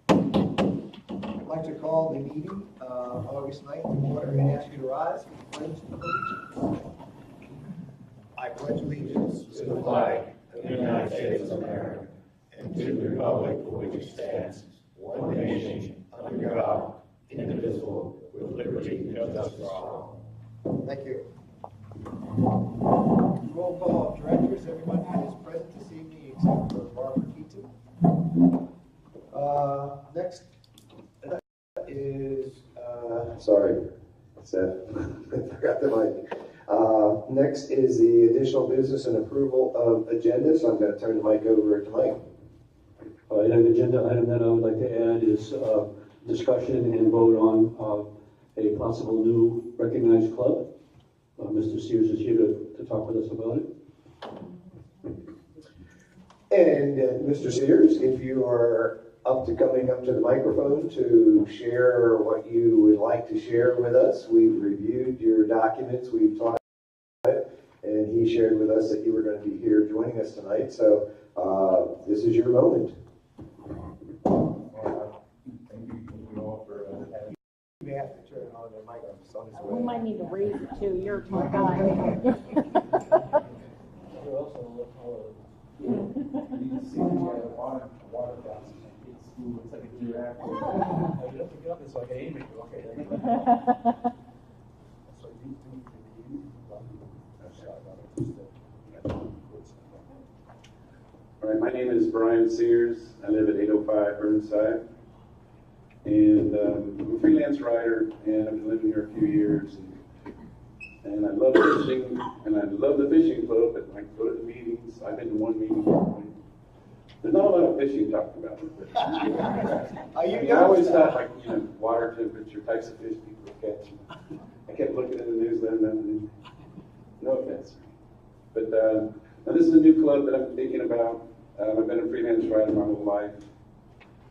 I'd like to call the meeting August 9th to order and ask you to rise for the pledge of allegiance. I pledge allegiance to the flag of the United States of America and to the republic for which it stands, one nation, under God, indivisible, with liberty and justice for all. Thank you. Roll call of directors. Everyone is present this evening except for Barbara Keaton. Next is sorry, Seth, I forgot the mic. Next is the additional business and approval of agenda, so I'm going to turn the mic over to Mike. An agenda item that I would like to add is discussion and vote on a possible new recognized club. Mr. Sears is here to talk with us about it. And Mr. Sears, if you are coming up to the microphone to share what you would like to share with us. We've reviewed your documents, we've talked about it, and he shared with us that you were going to be here joining us tonight. So this is your moment. Thank you all for having me. you may have to turn on the microphone. We might need to raise it too. You're a tall guy. Water fountain. It looks like a giraffe. I look it up, it's like an image. Okay. So All right, my name is Brian Sears. I live at 805 Burnside. And I'm a freelance writer, and I've been living here a few years. And I love fishing, and I love the fishing club, but I go to the meetings. I've been to one meeting. There's not a lot of fishing talked about. I always thought, like, water temperature, types of fish people catch. I kept looking at the newsletter, and no offense. But now this is a new club that I'm thinking about. I've been a freelance writer my whole life.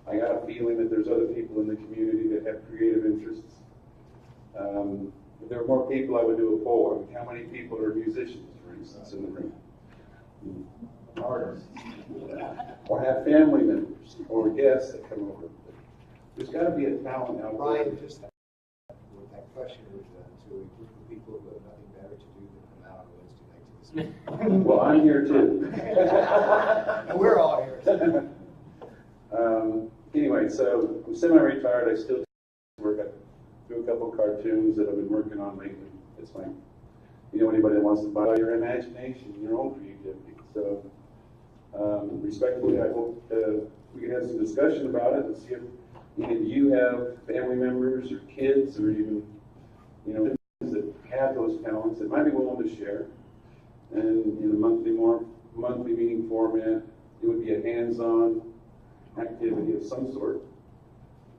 I got a feeling that there's other people in the community that have creative interests. If there were more people, I would do a poll. I mean, how many people are musicians, for instance, in the room? Artists. Or have family members or guests that come over. There's got to be a talent out there. Brian, just with that question was to a group of people who have nothing better to do than come out on Wednesday night to this meeting. Well, I'm here too. And we're all here. Anyway, so I'm semi-retired. I still work. I do a couple of cartoons that I've been working on lately. It's like, anybody that wants to buy your imagination, your own creativity. So, respectfully, I hope we can have some discussion about it and see if any of you have family members or kids or even, that have those talents that might be willing to share. And in a monthly meeting format, it would be a hands-on activity of some sort.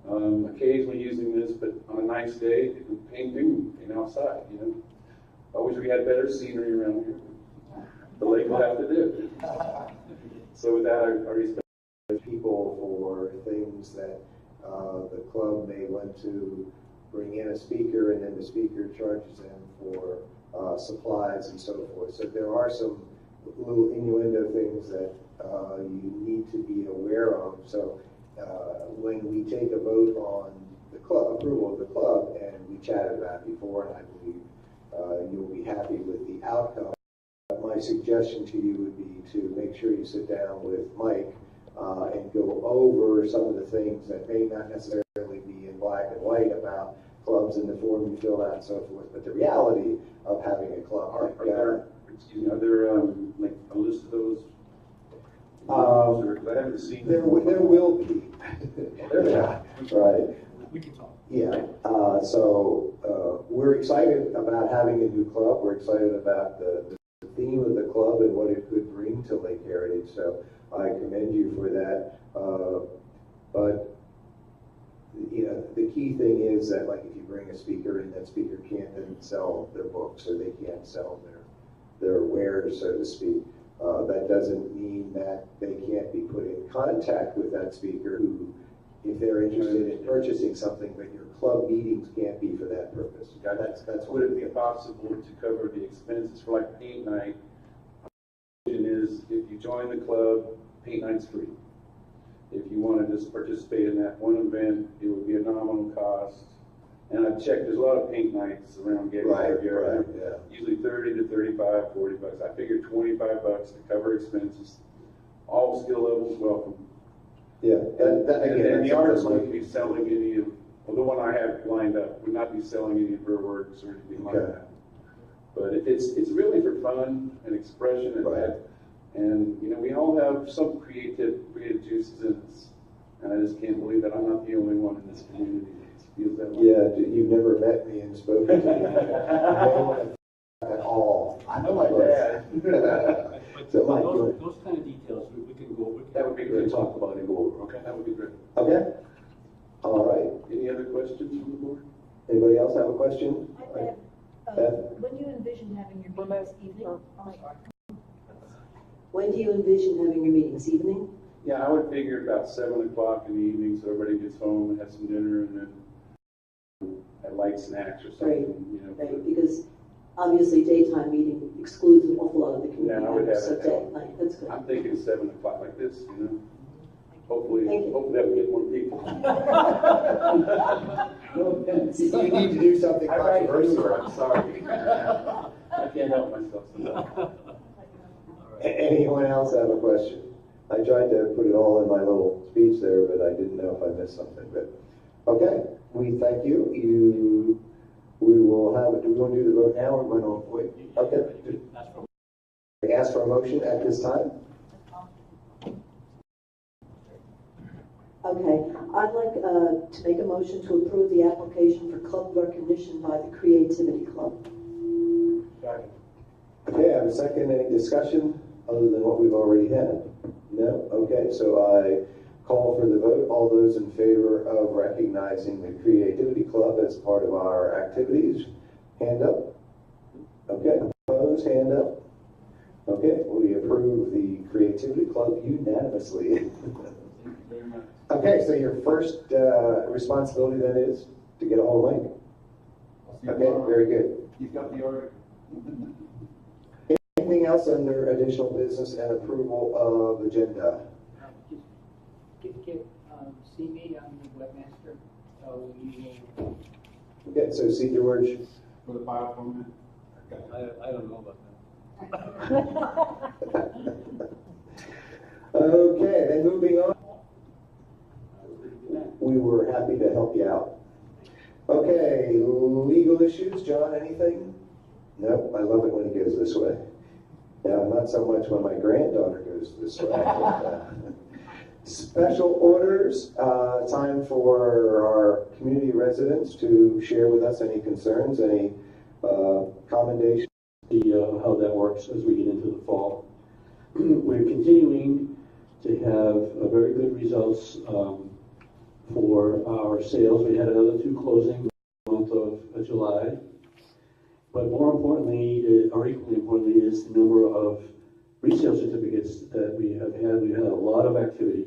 Occasionally using this, but on a nice day, painting outside, I wish we had better scenery around here. The lake will have to do. So with that, I respect People for things that the club may want to bring in a speaker, and then the speaker charges them for supplies and so forth. So there are some little innuendo things that you need to be aware of. So when we take a vote on the club, approval of the club, and we chatted about it before, and I believe you'll be happy with the outcome. My suggestion to you would be to make sure you sit down with Mike and go over some of the things that may not necessarily be in black and white about clubs and the form you fill out and so forth, but the reality of having a club. Are there like a list of those? I haven't seen There will be. Yeah, right. We can talk. Yeah. So we're excited about having a new club. We're excited about the theme of the club and what it could bring to Lake Heritage. So I commend you for that. But the key thing is that, like, if you bring a speaker in, that speaker can't then sell their books, or they can't sell their wares, so to speak. That doesn't mean that they can't be put in contact with that speaker who, if they're interested in purchasing something, but your club meetings can't be for that purpose. That's Would it be possible to cover the expenses for like paint night? The question is, if you join the club, paint night's free. if you want to just participate in that one event, it would be a nominal cost. And I've checked, there's a lot of paint nights around Gettysburg area. Yeah. Usually 30 to 35, 40 bucks. I figured 25 bucks to cover expenses. All skill levels welcome. Yeah, that, And again, the that's artist something wouldn't be selling any of, well, the one I have lined up would not be selling any of her works or anything like Okay. that. But it's really for fun and expression and Right. that. And, you know, we all have some creative juices in us. And I just can't believe that I'm not the only one in this community that feels that way. Yeah, you've never met me and spoken to me at all. I know my dad. So, Mike, go those, ahead. those kind of details, we can go, That would be we can great. talk about and go over, okay? That would be great. Okay, all right. Any other questions from the board? Anybody else have a question? When do you envision having your meeting this evening? When do you envision having your meetings? Evening? Yeah, I would figure about 7 o'clock in the evening, so everybody gets home and has some dinner and then a light snacks or something, Right. you know. Right, because obviously daytime meeting excludes an awful lot of the community Yeah, I would have members, so it. day, night, that's good. I'm thinking 7 o'clock like this, you know. Hopefully Thank you. that will get more people. You need to do something I'm right controversial. here, I'm sorry. I can't help myself sometimes. Anyone else have a question? I tried to put it all in my little speech there, but I didn't know if I missed something, but, okay, we thank you. We will have, do we want to do the vote now, or we're going to wait? Okay. Ask for a motion at this time. Okay, I'd like to make a motion to approve the application for club recognition by the Creativity Club. Okay, I have a second. Any discussion other than what we've already had? No? Okay, so I call for the vote. All those in favor of recognizing the Creativity Club as part of our activities, hand up. Okay, opposed, hand up. Okay, we approve the Creativity Club unanimously. Okay, so your first responsibility then is to get a hold of Link. Okay, very good. You've got the order. Anything else under additional business and approval of agenda? See me, I'm the webmaster, so you will. Okay, so see George. For the file format. I don't know about Okay, then moving on. We were happy to help you out. Okay, legal issues, John, anything? Nope, I love it when he goes this way. Now, not so much when my granddaughter goes this way. Special orders, time for our community residents to share with us any concerns, any commendations. how that works as we get into the fall. We're continuing to have very good results for our sales. We had another 2 closings in the month of July. But more importantly, or equally importantly, is the number of resale certificates that we have had. We had a lot of activity.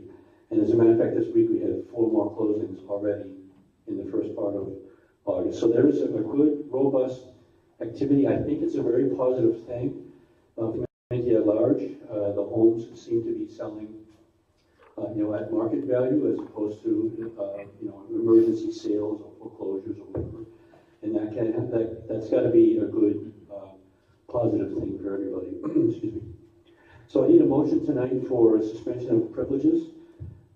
And as a matter of fact, this week we had 4 more closings already in the first part of August. So there is a good, robust activity. I think it's a very positive thing. The community at large, the homes seem to be selling, at market value as opposed to, emergency sales or foreclosures or whatever. And that's got to be a good, positive thing for everybody. Excuse me. So I need a motion tonight for a suspension of privileges.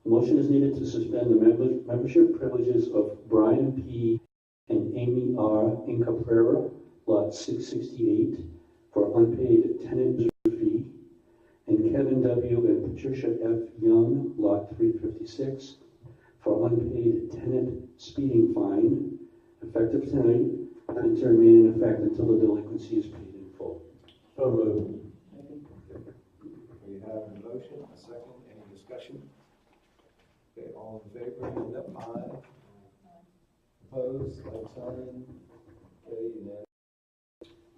A motion is needed to suspend the membership privileges of Brian P. and Amy R. Incaprera, lot 668, for unpaid tenant user fee, and Kevin W. and Patricia F. Young, lot 356, for unpaid tenant speeding fine, effective tonight, and to remain in effect until the delinquency is paid in full. So moved. We have a motion, a second, any discussion? Okay, all in favor, hand up, aye. Opposed, like sign. Okay, unanimous.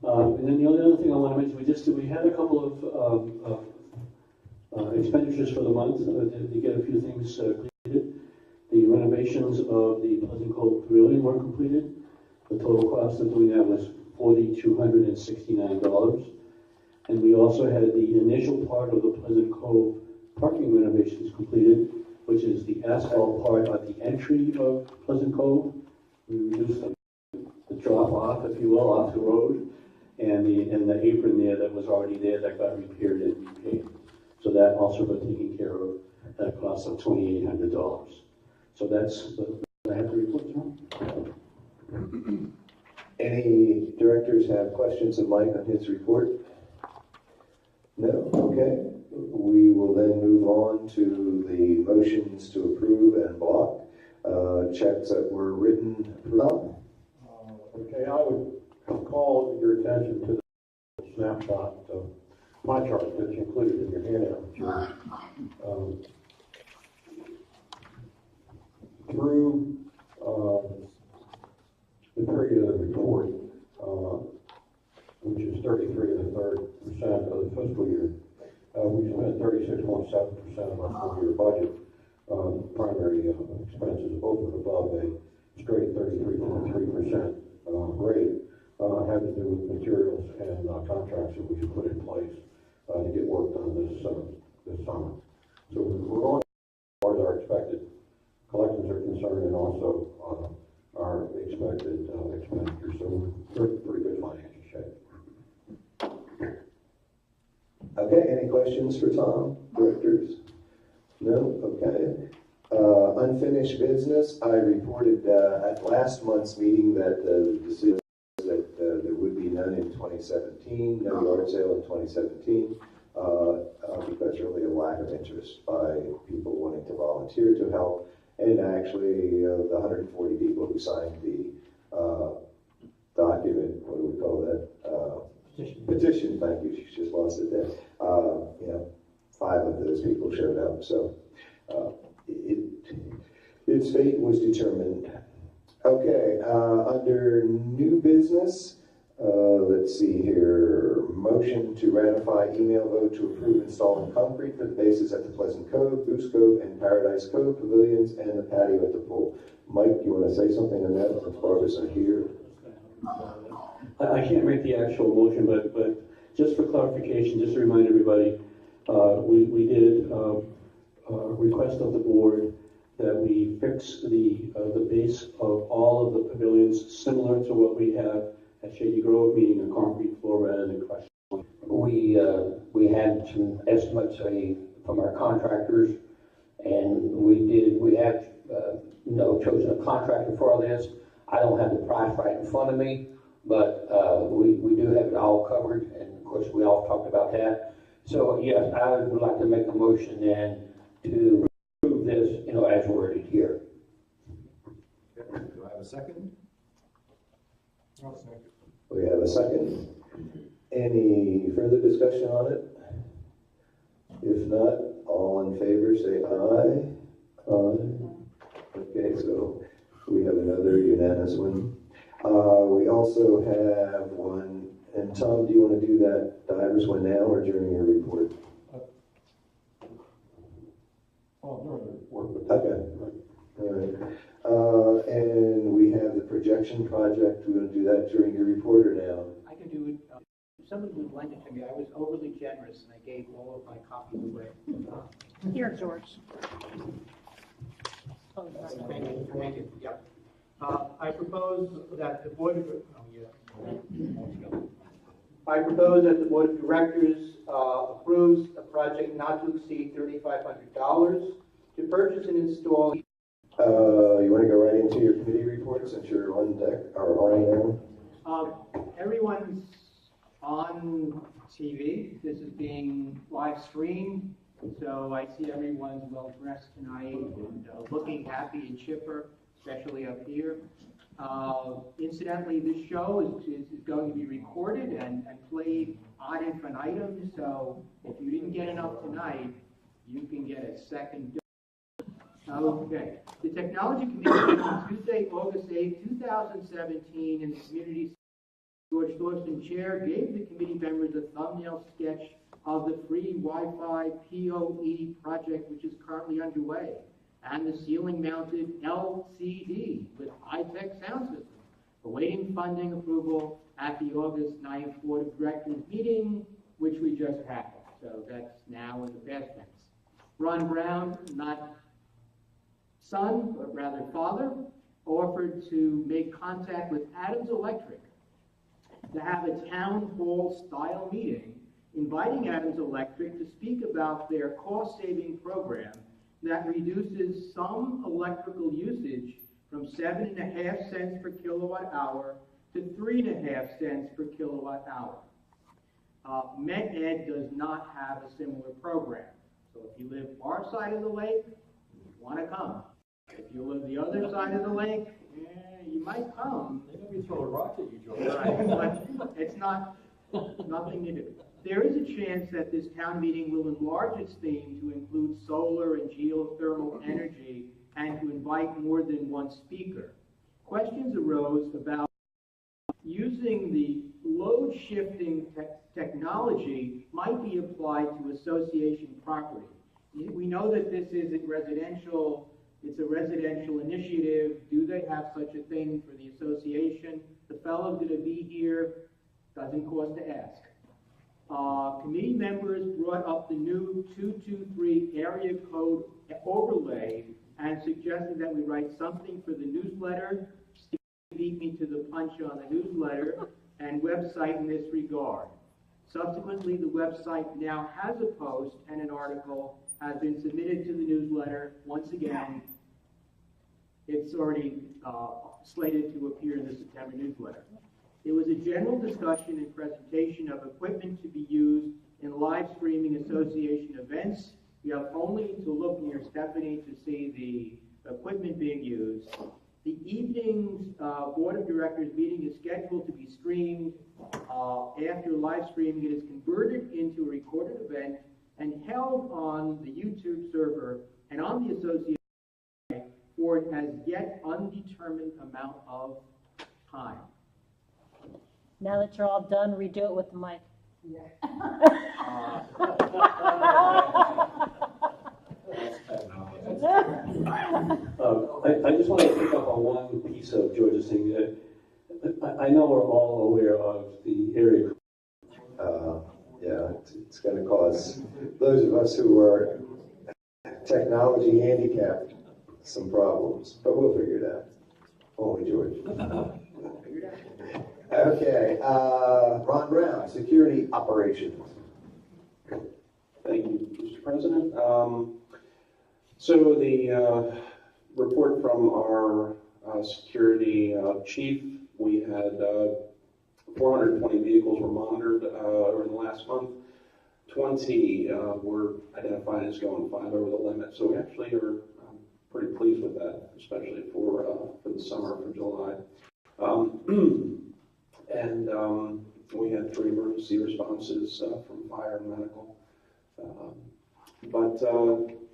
And then the only other thing I want to mention, we had a couple of expenditures for the month to get a few things completed. The renovations of the Pleasant Cove Pavilion were completed. The total cost of doing that was $4,269. And we also had the initial part of the Pleasant Cove parking renovations completed, which is the asphalt part at the entry of Pleasant Cove. We reduced the drop off, if you will, off the road, and the apron there that was already there that got repaired and repaved. So that also got taken care of at a cost of $2,800. So that's I have to report to. Any directors have questions of Mike on his report? No? Okay. We will then move on to the motions to approve and block. Checks that were written. Okay, I would call your attention to the snapshot of my chart that's included in your handout. Through the period of the report, which is 33% of the fiscal year, we spent 36.7% of our full year budget on primary expenses over and above a straight 33.3% rate. Had to do with materials and contracts that we put in place to get work done this summer. So we're on as far as our expected collections are concerned, and also our expected expenditures. So we're in pretty good financial shape. Okay, any questions for Tom, directors? No? Okay. Unfinished business, I reported at last month's meeting that the decision was that there would be none in 2017, no yard sale in 2017, because really a lack of interest by people wanting to volunteer to help. And actually, the 140 people who signed the document, what do we call that? Petition, thank you, she just lost it there. 5 of those people showed up, so its fate was determined. Okay, under new business, let's see here. Motion to ratify email vote to approve installing concrete for the bases at the Pleasant Cove, Goose Cove, and Paradise Cove pavilions and the patio at the pool. Mike, you want to say something on that since Barbara's not here? I can't make the actual motion, but just for clarification, just to remind everybody, we did request of the board that we fix the base of all of the pavilions similar to what we have at Shady Grove, meaning a concrete floor rather than crushed. We had some estimates from our contractors, and we have chosen a contractor for all this. I don't have the price right in front of me, but we do have it all covered, and of course we all talked about that. So yes, I would like to make a motion then to approve this, as worded here. Do I have a second? I'll second. We have a second. Any further discussion on it? If not, all in favor say aye. Aye. Okay, so we have another unanimous one. We also have one, and Tom, do you want to do that divers one now or during your report? During the report. Okay. All right. And we have the projection project. We're going to do that during your report or now? I can do it. Somebody would lend it to me. I was overly generous and I gave all of my copies away. Here, George. Thank you. Thank you. Yeah. I propose that the board of I propose that the board of directors approves a project not to exceed $3,500 to purchase and install. You want to go right into your committee report since you're on deck or on there? Everyone's on TV. This is being live streamed, so I see everyone's well dressed tonight and looking happy and chipper, especially up here. Incidentally, this show is going to be recorded and played ad infinitum, so if you didn't get enough tonight, you can get a second dose. Okay. The Technology Committee on Tuesday, August 8, 2017, in the Community George Thorson Chair gave the committee members a thumbnail sketch of the free Wi-Fi PoE project, which is currently underway, and the ceiling-mounted LCD with high-tech sound system, awaiting funding approval at the August 9th Board of Directors meeting, which we just had. So that's now in the past tense. Ron Brown, not son, but rather father, offered to make contact with Adams Electric to have a town hall style meeting, inviting Adams Electric to speak about their cost-saving program that reduces some electrical usage from 7.5 cents per kilowatt hour to 3.5 cents per kilowatt hour. Met-Ed does not have a similar program. So if you live our side of the lake, you want to come. If you live the other side of the lake, you might come. They're going to be throwing rocks at you, George. Right, but it's nothing to do. There is a chance that this town meeting will enlarge its theme to include solar and geothermal energy and to invite more than one speaker. Questions arose about using the load shifting technology might be applied to association property. We know that this is a residential initiative. Do they have such a thing for the association? The fellow's going to be here. Doesn't cost to ask. Committee members brought up the new 223 area code overlay and suggested that we write something for the newsletter. Steve beat me to the punch on the newsletter and website in this regard. Subsequently, the website now has a post and an article has been submitted to the newsletter. Once again, it's already slated to appear in the September newsletter. There was a general discussion and presentation of equipment to be used in live streaming association events. You have only to look near Stephanie to see the equipment being used. The evening's Board of Directors meeting is scheduled to be streamed. After live streaming, it is converted into a recorded event and held on the YouTube server and on the association for an as yet undetermined amount of time. Now that you're all done, redo it with the mic. I just want to pick up on one piece of George's thing. I know we're all aware of the area. Yeah, it's going to cause those of us who are technology handicapped some problems, but we'll figure it out. Only George. Okay, Ron Brown, Security Operations. Thank you, Mr. President. So the report from our security chief, we had 420 vehicles were monitored over the last month. 20 were identified as going 5 over the limit. So we actually are pretty pleased with that, especially for the summer, for July. And we had 3 emergency responses from fire and medical. But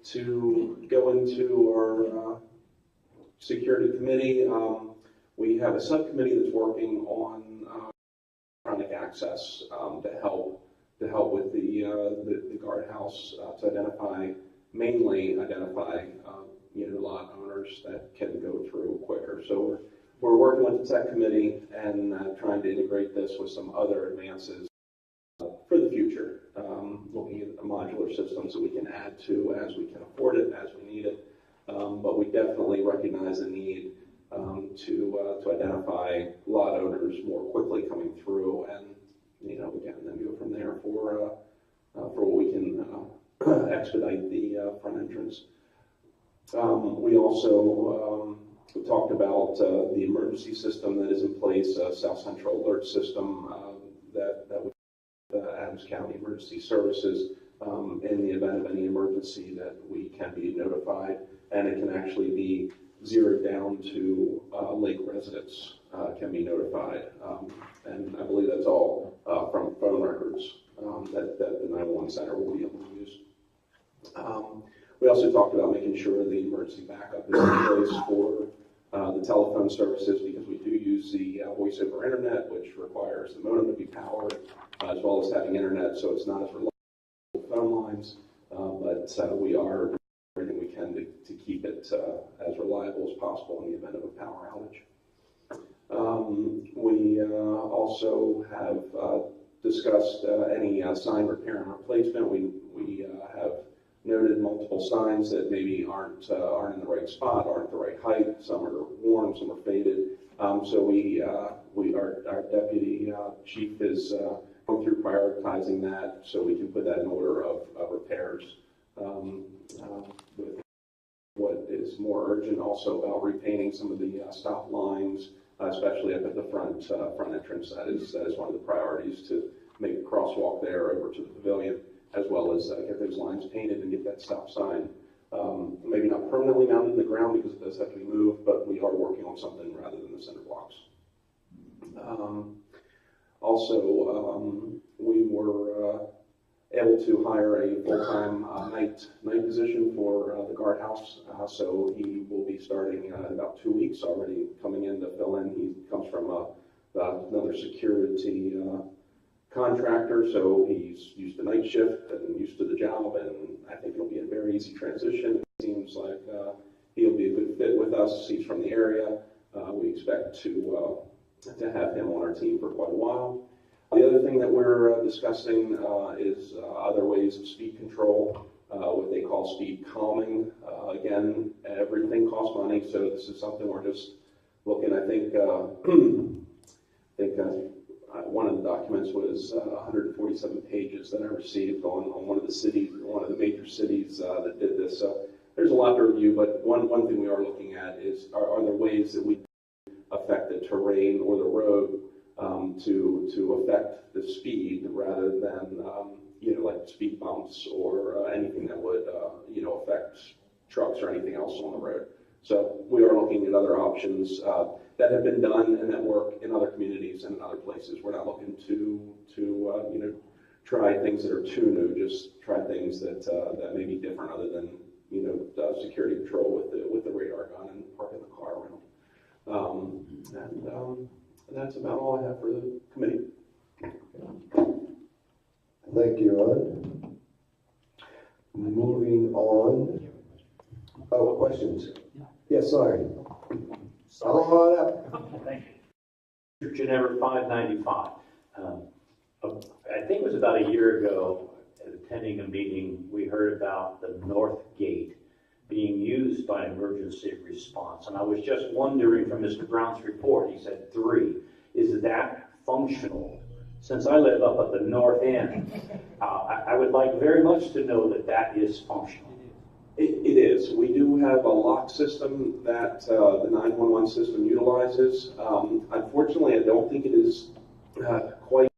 to go into our security committee, we have a subcommittee that's working on electronic access to help with the guardhouse to mainly identify lot owners that can go through quicker. So we're working with the tech committee and trying to integrate this with some other advances for the future, looking at a modular system so we can add to as we can afford it, as we need it. But we definitely recognize the need to identify lot owners more quickly coming through, and again, then go from there for what we can expedite the front entrance. We also talked about the emergency system that is in place, South Central Alert System that would Adams County Emergency Services. In the event of any emergency, that we can be notified, and it can actually be zeroed down to lake residents can be notified. And I believe that's all from phone records that the 911 center will be able to use. We also talked about making sure the emergency backup is in place for the telephone services, because we do use the voice over internet, which requires the modem to be powered, as well as having internet, so it's not as reliable as phone lines, but we are doing everything we can to keep it as reliable as possible in the event of a power outage. We also have discussed any sign repair and replacement. We have noted multiple signs that maybe aren't in the right spot, aren't the right height. Some are worn, some are faded. So our deputy chief is going through prioritizing that so we can put that in order of repairs. With what is more urgent also about repainting some of the stop lines, especially up at the front entrance. That is one of the priorities, to make a crosswalk there over to the pavilion, as well as get those lines painted and get that stop sign maybe not permanently mounted in the ground because it does have to be moved, but we are working on something rather than the center blocks. We were able to hire a full-time night position for the guardhouse, so he will be starting in about 2 weeks, already coming in to fill in. He comes from another security contractor, so he's used to night shift and used to the job, and I think it'll be a very easy transition. It seems like he'll be a good fit with us. He's from the area. We expect to have him on our team for quite a while. The other thing that we're discussing is other ways of speed control, what they call speed calming. Again, everything costs money, so this is something we're just looking. I think one of the documents was 147 pages that I received on one of the major cities that did this. So there's a lot to review, but one thing we are looking at is are there ways that we affect the terrain or the road to affect the speed rather than like speed bumps or anything that would affect trucks or anything else on the road. So we are looking at other options that have been done and that work in other communities and in other places. We're not looking to try things that are too new. Just try things that may be different, other than security control with the radar gun and parking the car around. And that's about all I have for the committee. Thank you, Ron. Moving on. Oh, questions? Yes, sorry. Come on up. Thank you. Ginevra 595. I think it was about a year ago, attending a meeting, we heard about the North Gate being used by emergency response. And I was just wondering, from Mr. Brown's report, he said 3. Is that functional? Since I live up at the north end, I would like very much to know that is functional. It is. We do have a lock system that the 911 system utilizes. Unfortunately, I don't think it is quite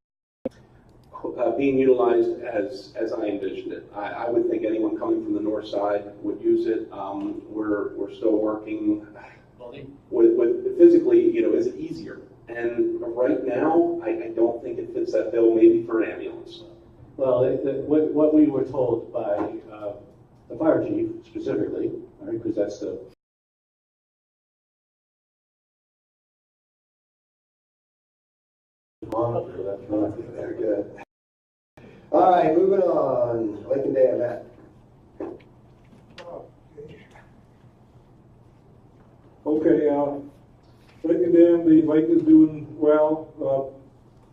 being utilized as I envisioned it. I would think anyone coming from the north side would use it. We're still working with physically, is it easier? And right now, I don't think it fits that bill, maybe for an ambulance. Well, what we were told by the fire chief specifically, right, because that's the monitor, that's right. Very good. All right, moving on. Lake and Dam, Matt. Okay, Lake and Dam, the lake is doing well.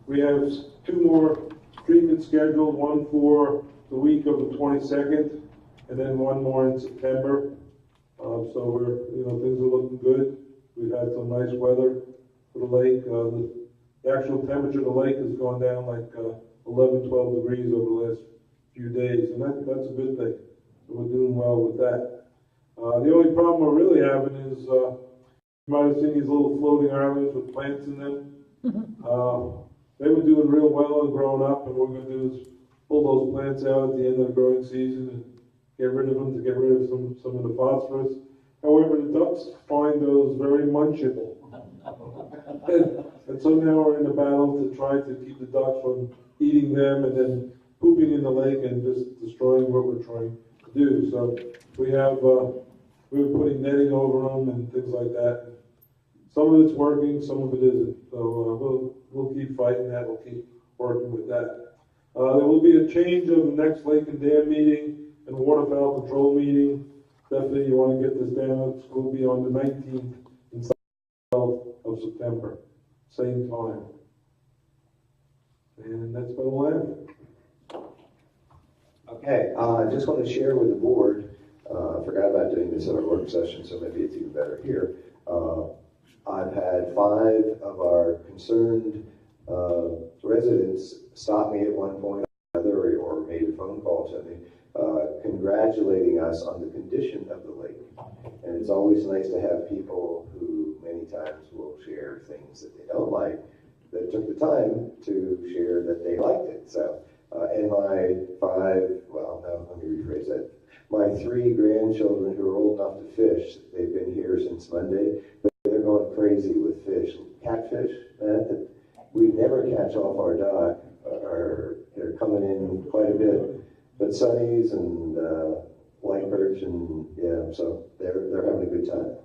We have 2 more treatments scheduled, one for the week of the 22nd, and then 1 more in September. So we're, things are looking good. We've had some nice weather for the lake. The actual temperature of the lake has gone down like 11, 12 degrees over the last few days, and that's a good thing. So we're doing well with that. The only problem we're really having is, you might have seen these little floating islands with plants in them. They were doing real well and growing up, and what we're going to do is pull those plants out at the end of the growing season and get rid of them to get rid of some of the phosphorus. However, the ducks find those very munchable. and so now we're in a battle to try to keep the ducks from eating them and then pooping in the lake and just destroying what we're trying to do. So we were putting netting over them and things like that. Some of it's working, some of it isn't. So we'll keep fighting that. We'll keep working with that. There will be a change of the next Lake and Dam meeting and waterfowl control meeting. Definitely, you want to get this down. It will be on the 19th and 12th of September, same time. And that's about all I have. Okay, I just want to share with the board, I forgot about doing this at our work session, so maybe it's even better here. I've had 5 of our concerned residents stop me at one point or another, or made a phone call to me, congratulating us on the condition of the lake. And it's always nice to have people who many times will share things that they don't like, that took the time to share that they liked it. So, and my 5, well, no, let me rephrase that. My 3 grandchildren who are old enough to fish, they've been here since Monday, but they're going crazy with fish. Catfish, that we never catch off our dock, they're coming in quite a bit. But sunnies and white perch, and yeah, so they're having a good time.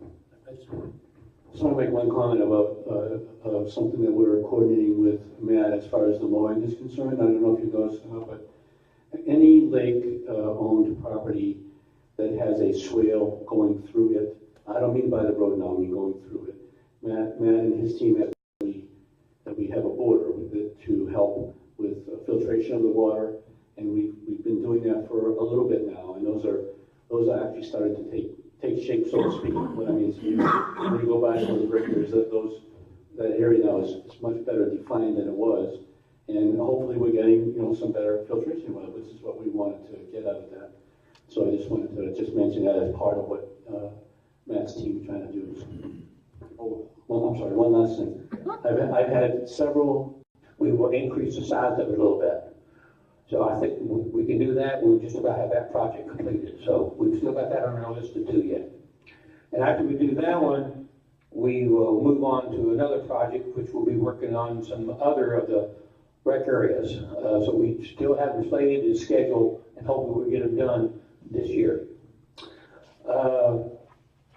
I just want to make one comment about something that we're coordinating with Matt as far as the mowing is concerned. I don't know if you guys know, but any lake-owned property that has a swale going through it, I don't mean by the road now, I mean going through it. Matt and his team have that we have a border with it to help with filtration of the water, and we've been doing that for a little bit now, and those are actually starting to take shape, so to speak. What I mean is, when you go by those breakers, that area now is much better defined than it was, and hopefully we're getting some better filtration water, which is what we wanted to get out of that. So I just wanted to just mention that as part of what Matt's team is trying to do. Oh, well, I'm sorry. One last thing. I've had several. We will increase the size of it a little bit. So I think we can do that. We'll just about have that project completed. So we've still got that on our list to do yet. And after we do that one, we will move on to another project, which we'll be working on some other of the rec areas. So we still have them slated and scheduled, and hopefully we'll get them done this year.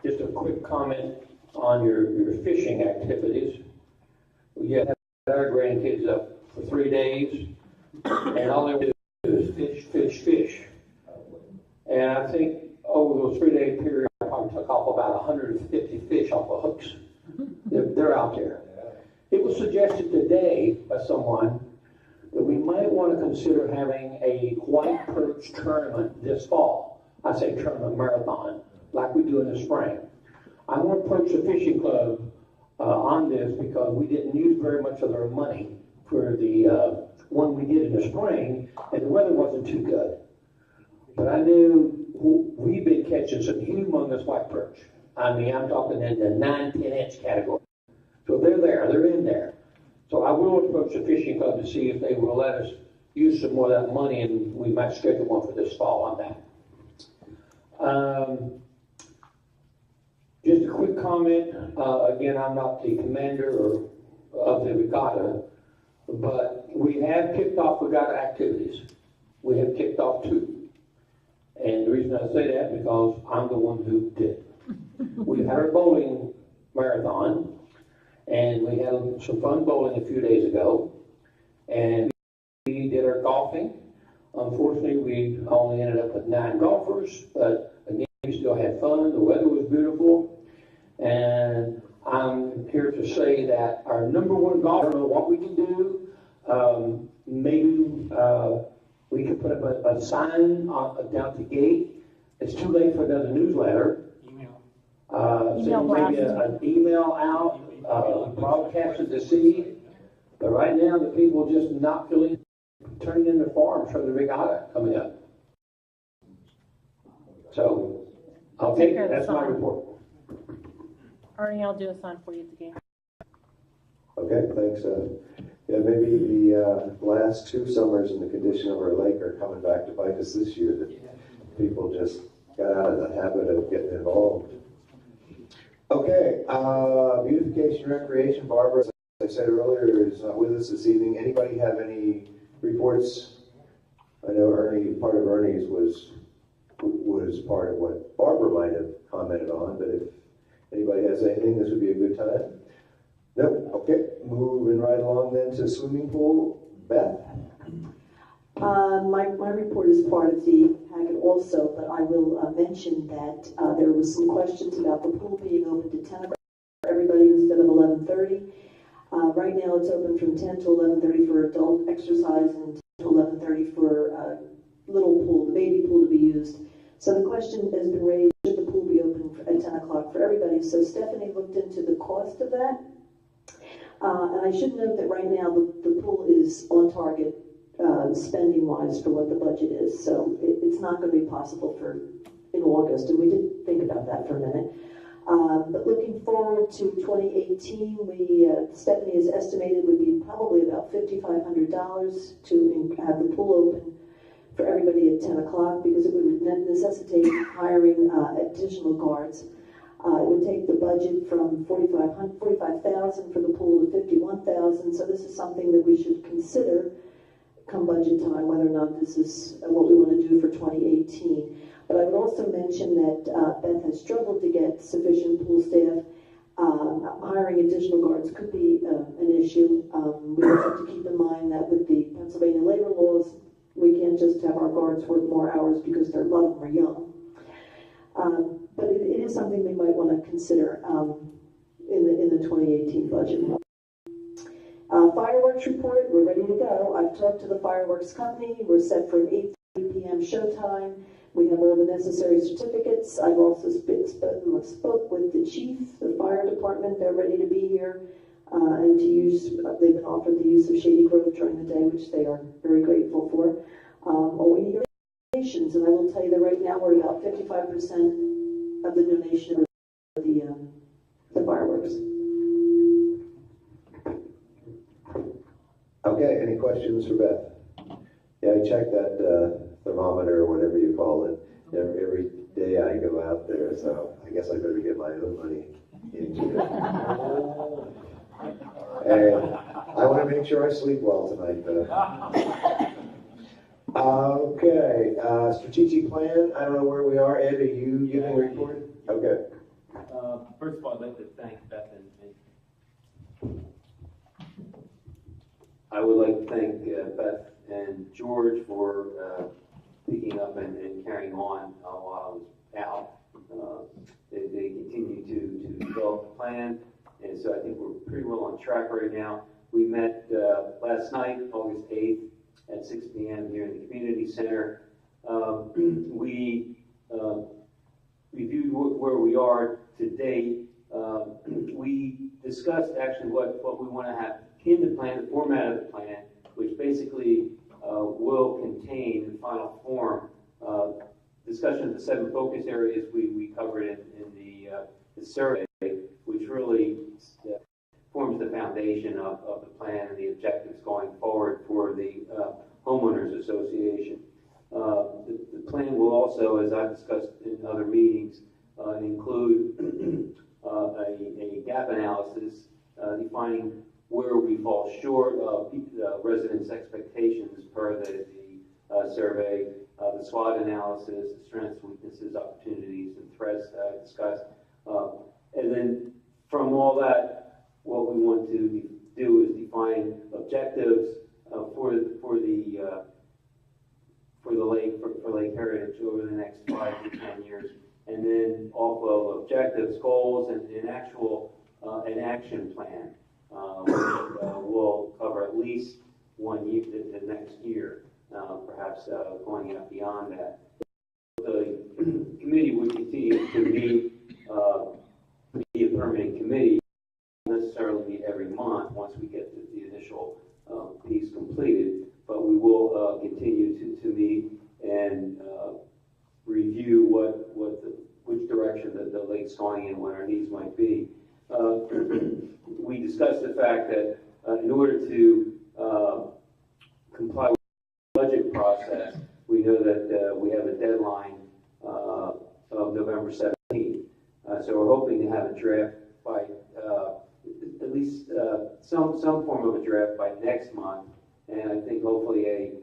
Just a quick comment on your fishing activities. We had our grandkids up for 3 days, and all they do is fish, fish, fish. And I think over those 3-day period, I probably took off about 150 fish off of hooks. They're out there. It was suggested today by someone that we might want to consider having a white perch tournament this fall. I say tournament, marathon, like we do in the spring. I'm going to approach the fishing club on this because we didn't use very much of their money for the one we did in the spring, and the weather wasn't too good. But I knew we've been catching some humongous white perch. I mean, I'm talking in the 9-10 inch category. So they're there, they're in there. So I will approach the fishing club to see if they will let us use some more of that money, and we might schedule one for this fall on that. Just a quick comment. Again, I'm not the commander of the regatta, but we have kicked off regatta activities. We have kicked off 2. And the reason I say that is because I'm the one who did. We've had our bowling marathon, and we had some fun bowling a few days ago. And we did our golfing. Unfortunately, we only ended up with 9 golfers, but again, we still had fun. The weather was beautiful. And I'm here to say that our number 1 golfer, I don't know what we can do. Maybe we could put up a sign down at the gate. It's too late for another newsletter. So maybe an email out, broadcast it to see. But right now, the people just not feeling turning in their forms for the regatta coming up. So, okay, that's my report. Ernie, I'll do a sign for you at the game. Okay, thanks. Yeah, maybe the last 2 summers in the condition of our lake are coming back to bite us this year, that people just got out of the habit of getting involved. Okay, beautification recreation. Barbara, as I said earlier, is not with us this evening. Anybody have any reports? I know Ernie, part of Ernie's was part of what Barbara might have commented on, but if anybody has anything, this would be a good time. Nope. Okay, moving right along then to swimming pool. Beth? My report is part of the packet also, but I will mention that there was some questions about the pool being open to 10 for everybody instead of 11:30. Right now it's open from 10 to 11:30 for adult exercise and 10 to 11:30 for little pool. The used. So the question has been raised, should the pool be open at 10 o'clock for everybody? So Stephanie looked into the cost of that. And I should note that right now the pool is on target spending-wise for what the budget is. So it's not going to be possible in August, and we did think about that for a minute. But looking forward to 2018, Stephanie has estimated would be probably about $5,500 to have the pool open for everybody at 10 o'clock, because it would necessitate hiring additional guards. It would take the budget from $45,000 for the pool to $51,000. So this is something that we should consider come budget time, whether or not this is what we want to do for 2018. But I would also mention that Beth has struggled to get sufficient pool staff. Hiring additional guards could be an issue. We also have to keep in mind that with the Pennsylvania labor laws, we can't just have our guards work more hours because a lot of them are young. But it is something we might want to consider in the 2018 budget. Fireworks report, we're ready to go. I've talked to the fireworks company. We're set for an 8:30 p.m. showtime. We have all the necessary certificates. I've also spoke with the chief, the fire department. They're ready to be here and to use. They've been offered the use of Shady Grove during the day, which they are very grateful for. We need donations, and I will tell you that right now we're about 55% of the donation of the fireworks. Okay, any questions for Beth? Yeah, I checked that thermometer or whatever you call it every day I go out there, so I guess I better get my own money into it. And I want to make sure I sleep well tonight. Okay, strategic plan. I don't know where we are. Ed, are you giving a report? Okay. First of all, I'd like to thank Beth and I would like to thank Beth and George for picking up and carrying on while I was out. They continue to develop the plan, and so I think we're pretty well on track right now. We met last night, August 8th, at 6 p.m. here in the community center. We reviewed where we are to date. We discussed actually what we want to have in the plan, the format of the plan, which basically will contain in final form discussion of the 7 focus areas we covered in the survey, which really forms the foundation of the plan and the objectives going forward for the homeowners association. The plan will also, as I've discussed in other meetings, include a gap analysis defining where we fall short of residents' expectations per the survey, the SWOT analysis, the strengths, weaknesses, opportunities, and threats that I discussed. And then from all that, what we want to do is define objectives for Lake Heritage over the next 5 to 10 years, and then off of objectives, goals, and an action plan. Will cover at least 1 year, the next year, perhaps going out beyond that. The committee would continue to be a permanent committee, not necessarily meet every month once we get the initial piece completed, but we will continue to meet and review which direction the lake's going and what our needs might be. We discussed the fact that in order to comply with the budget process, we know that we have a deadline of November 17th. So we're hoping to have a draft by at least some form of a draft by next month, and I think hopefully a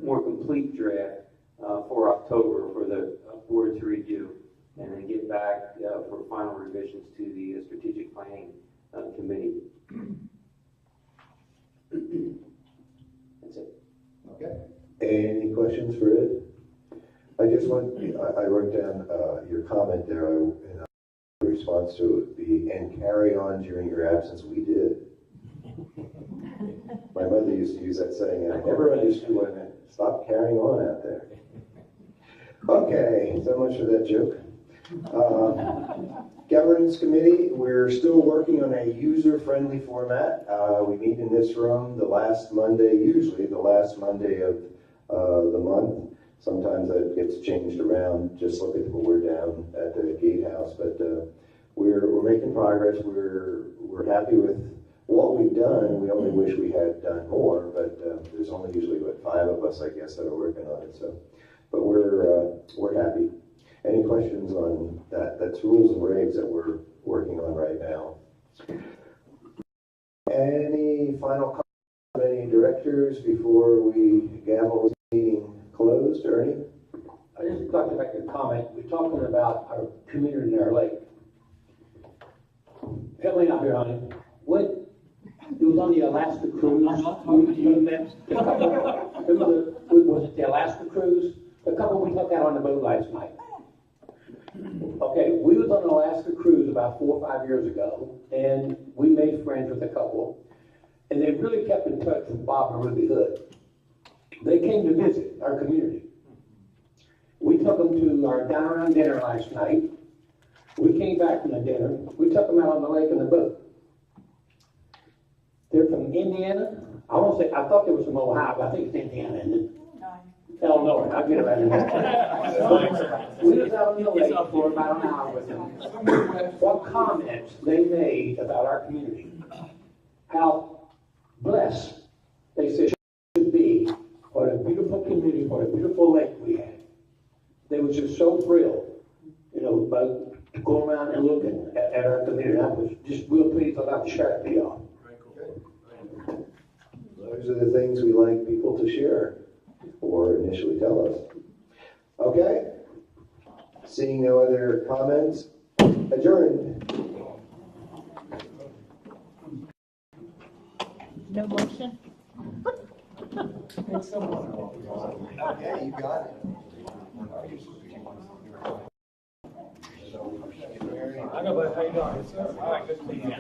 more complete draft for October for the board to review, and then get back for final revisions to the strategic planning committee. That's it. Okay. Any questions for Ed? I wrote down your comment there, and the response to it would be, and carry on during your absence. We did. My mother used to use that saying, and I never understood when it stopped carrying on out there. Okay, so much for that joke. Governance Committee, we're still working on a user-friendly format. We meet in this room the last Monday, usually the last Monday of the month. Sometimes that gets changed around. Just look at we're down at the gatehouse, but we're making progress. We're happy with what we've done. We only wish we had done more, but there's only usually 5 of us, I guess, that are working on it. So, but we're happy. Any questions on that? That's rules and regs that we're working on right now. Any final comments from any directors before we gavel this meeting closed? Ernie? I just like to make a comment. We're talking about our community and our lake. Help me out here, honey. What, it was on the Alaska cruise. I'm not talking to you, man. Was it the Alaska cruise? The couple we took out on the boat last night. Okay, we was on an Alaska cruise about 4 or 5 years ago, and we made friends with a couple, and they really kept in touch with Bob and Ruby Hood. They came to visit our community. We took them to our down around dinner last night. We came back from the dinner. We took them out on the lake in the boat. They're from Indiana. I thought they were from Ohio, but I think it's Indiana, isn't it? Illinois, I'll get it right in there. We was out on the lake for about an hour with them. What comments they made about our community. How blessed they said should be. What a beautiful community, what a beautiful lake we had. They were just so thrilled, about going around and looking at our community. I was just real pleased about to share it with y'all. Those are the things we like people to share or initially tell us. Okay. Seeing no other comments, adjourned. No motion? Okay, you got it. I know, but how you doing? All right, good to meet you.